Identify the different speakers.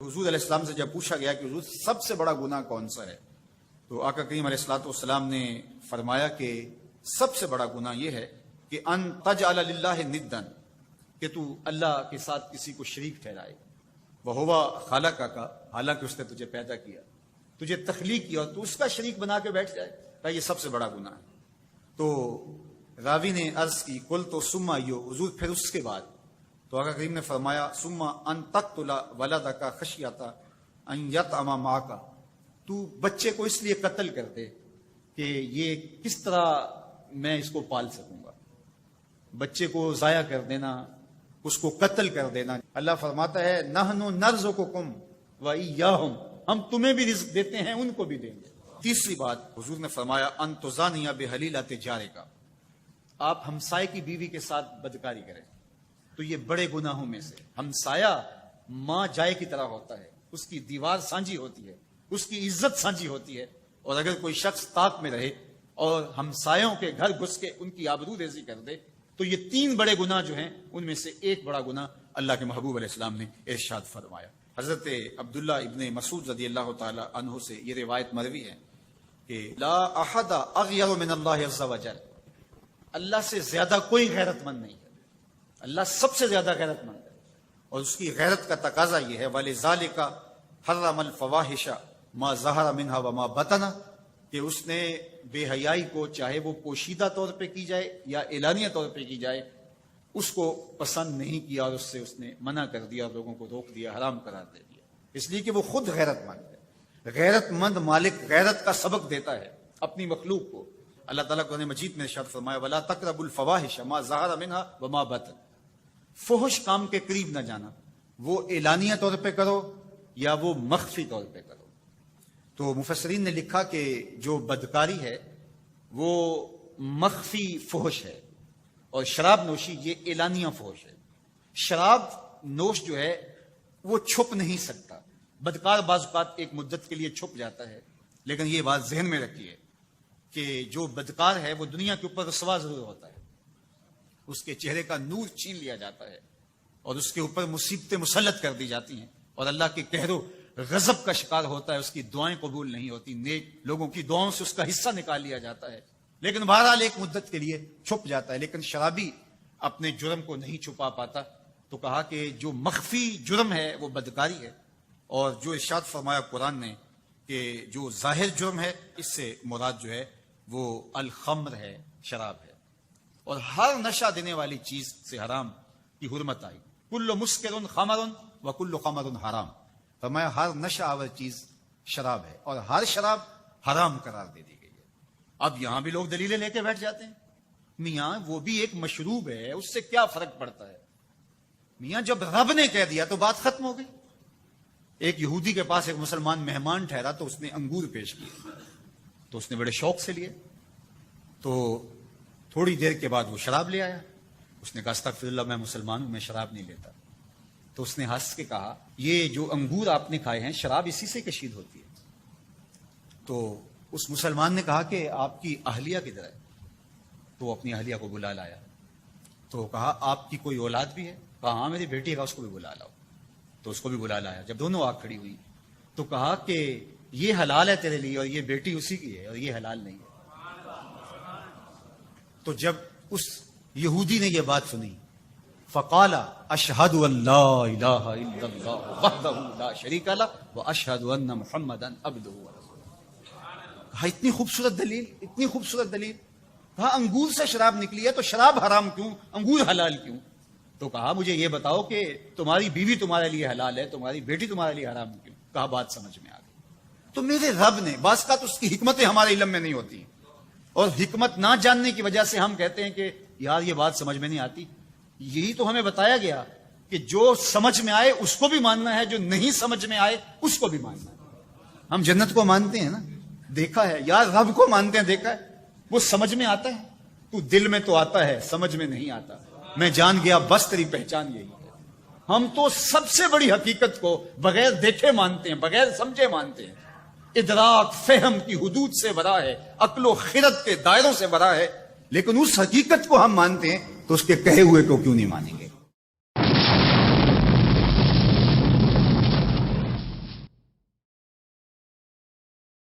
Speaker 1: حضور علیہ السلام سے جب پوچھا گیا کہ حضور سب سے بڑا گناہ کون سا ہے، تو آقا کریم علیہ الصلوۃ والسلام نے فرمایا کہ سب سے بڑا گناہ یہ ہے کہ ان تجعل للہ ندا، کہ تو اللہ کے ساتھ کسی کو شریک ٹھہرائے، وہو خلقک، حالانکہ اس نے تجھے پیدا کیا، تجھے تخلیق کیا، اور تو اس کا شریک بنا کے بیٹھ جائے، کہ یہ سب سے بڑا گناہ ہے۔ تو راوی نے عرض کی قلت ثم ایو، حضور پھر اس کے بعد؟ تو آقا کریم نے فرمایا ثم ان تقتل ولدک خشیۃ ان یطعم معک، تو بچے کو اس لیے قتل کر دے کہ یہ کس طرح میں اس کو پال سکوں گا، بچے کو ضائع کر دینا، اس کو قتل کر دینا۔ اللہ فرماتا ہے نحن نرزقکم وایاہم، ہم تمہیں بھی رزق دیتے ہیں، ان کو بھی دیں گے۔ تیسری بات حضور نے فرمایا ان تزانی بحلیلۃ جارک، آپ ہمسائے کی بیوی کے ساتھ بدکاری کریں، تو یہ بڑے گناہوں میں سے۔ ہمسایہ ماں جائے کی طرح ہوتا ہے، اس کی دیوار سانجھی ہوتی ہے، اس کی عزت سانجھی ہوتی ہے، اور اگر کوئی شخص طاق میں رہے اور ہمسایوں کے گھر گھس کے ان کی آبرو ریزی کر دے، تو یہ تین بڑے گناہ جو ہیں ان میں سے ایک بڑا گناہ اللہ کے محبوب علیہ السلام نے ارشاد فرمایا۔ حضرت عبداللہ ابن مسعود رضی اللہ تعالی عنہ سے یہ روایت مروی ہے کہ لا احد اغیر من اللہ عز وجل، اللہ سے زیادہ کوئی غیرت مند نہیں ہے، اللہ سب سے زیادہ غیرت مند ہے، اور اس کی غیرت کا تقاضا یہ ہے وَلِذَالِكَ حَرَّمَ الْفَوَاحِشَ مَا ظَهَرَ مِنْهَا وَمَا بَطَنَ، کہ اس نے بے حیائی کو چاہے وہ پوشیدہ طور پہ کی جائے یا اعلانیہ طور پہ کی جائے اس کو پسند نہیں کیا، اور اس نے منع کر دیا، لوگوں کو روک دیا، حرام قرار دے دیا، اس لیے کہ وہ خود غیرت مند ہے۔ غیرت مند مالک غیرت کا سبق دیتا ہے اپنی مخلوق کو۔ اللہ تعالیٰ قرآن مجید میں ارشاد فرمایا وَلَا تَقْرَبُوا الْفَوَاحِشَ مَا ظَهَرَ مِنْهَا وَمَا بَطَنَ، فحش کام کے قریب نہ جانا، وہ اعلانیہ طور پہ کرو یا وہ مخفی طور پہ کرو۔ تو مفسرین نے لکھا کہ جو بدکاری ہے وہ مخفی فحش ہے، اور شراب نوشی یہ اعلانیہ فحش ہے۔ شراب نوش جو ہے وہ چھپ نہیں سکتا، بدکار بعض اوقات ایک مدت کے لیے چھپ جاتا ہے، لیکن یہ بات ذہن میں رکھیے کہ جو بدکار ہے وہ دنیا کے اوپر رسوا ضرور ہوتا ہے، اس کے چہرے کا نور چھین لیا جاتا ہے، اور اس کے اوپر مصیبتیں مسلط کر دی جاتی ہیں، اور اللہ کے قہر و غضب کا شکار ہوتا ہے، اس کی دعائیں قبول نہیں ہوتی، نیک لوگوں کی دعاؤں سے اس کا حصہ نکال لیا جاتا ہے، لیکن بہرحال ایک مدت کے لیے چھپ جاتا ہے۔ لیکن شرابی اپنے جرم کو نہیں چھپا پاتا، تو کہا کہ جو مخفی جرم ہے وہ بدکاری ہے، اور جو ارشاد فرمایا قرآن نے کہ جو ظاہر جرم ہے اس سے مراد جو ہے وہ الخمر ہے، شراب ہے، اور ہر نشہ دینے والی چیز سے حرام کی حرمت آئی۔ کل مسکر خمر وکل خمر حرام، فرمایا ہر نشہ آور چیز شراب ہے، اور ہر شراب حرام قرار دے دی گئی ہے۔ اب یہاں بھی لوگ دلیلیں لے کے بیٹھ جاتے ہیں، میاں وہ بھی ایک مشروب ہے، اس سے کیا فرق پڑتا ہے؟ میاں جب رب نے کہہ دیا تو بات ختم ہو گئی۔ ایک یہودی کے پاس ایک مسلمان مہمان ٹھہرا تو اس نے انگور پیش کیے، تو اس نے بڑے شوق سے لیے، تو تھوڑی دیر کے بعد وہ شراب لے آیا۔ اس نے کہا استغفر اللہ، میں مسلمان ہوں، میں شراب نہیں لیتا۔ تو اس نے ہنس کے کہا یہ جو انگور آپ نے کھائے ہیں شراب اسی سے کشید ہوتی ہے۔ تو اس مسلمان نے کہا کہ آپ کی اہلیہ کدھر ہے؟ تو وہ اپنی اہلیہ کو بلا لایا، تو کہا آپ کی کوئی اولاد بھی ہے؟ کہا ہاں میری بیٹی ہے، اس کو بھی بلا لاؤ۔ تو اس کو بھی بلا لایا۔ جب دونوں آ کھڑی ہوئی تو کہا کہ یہ حلال ہے تیرے لیے، اور یہ بیٹی اسی کی ہے، اور یہ حلال نہیں ہے۔ تو جب اس یہودی نے یہ بات سنی فقال اشہد ان لا الہ الا اللہ وحدہ لا شریک لہ واشہد ان محمدا عبدہ ورسولہ۔ کہا اتنی خوبصورت دلیل، اتنی خوبصورت دلیل۔ کہا انگور سے شراب نکلی ہے تو شراب حرام کیوں، انگور حلال کیوں؟ تو کہا مجھے یہ بتاؤ کہ تمہاری بیوی تمہارے لیے حلال ہے، تمہاری بیٹی تمہارے لیے حرام کیوں؟ کہا بات سمجھ میں آ گئی۔ تو میرے رب نے بعض کا تو اس کی حکمتیں ہمارے علم میں نہیں ہوتی، اور حکمت نہ جاننے کی وجہ سے ہم کہتے ہیں کہ یار یہ بات سمجھ میں نہیں آتی۔ یہی تو ہمیں بتایا گیا کہ جو سمجھ میں آئے اس کو بھی ماننا ہے، جو نہیں سمجھ میں آئے اس کو بھی ماننا ہے۔ ہم جنت کو مانتے ہیں نا، دیکھا ہے، یار رب کو مانتے ہیں، دیکھا ہے، وہ سمجھ میں آتا ہے، تو دل میں تو آتا ہے، سمجھ میں نہیں آتا۔ میں جان گیا بس تیری پہچان یہی ہے۔ ہم تو سب سے بڑی حقیقت کو بغیر دیکھے مانتے ہیں، بغیر سمجھے مانتے ہیں۔ ادراک فہم کی حدود سے برا ہے، عقل و خرد کے دائروں سے برا ہے، لیکن اس حقیقت کو ہم مانتے ہیں تو اس کے کہے ہوئے کو کیوں نہیں مانیں گے؟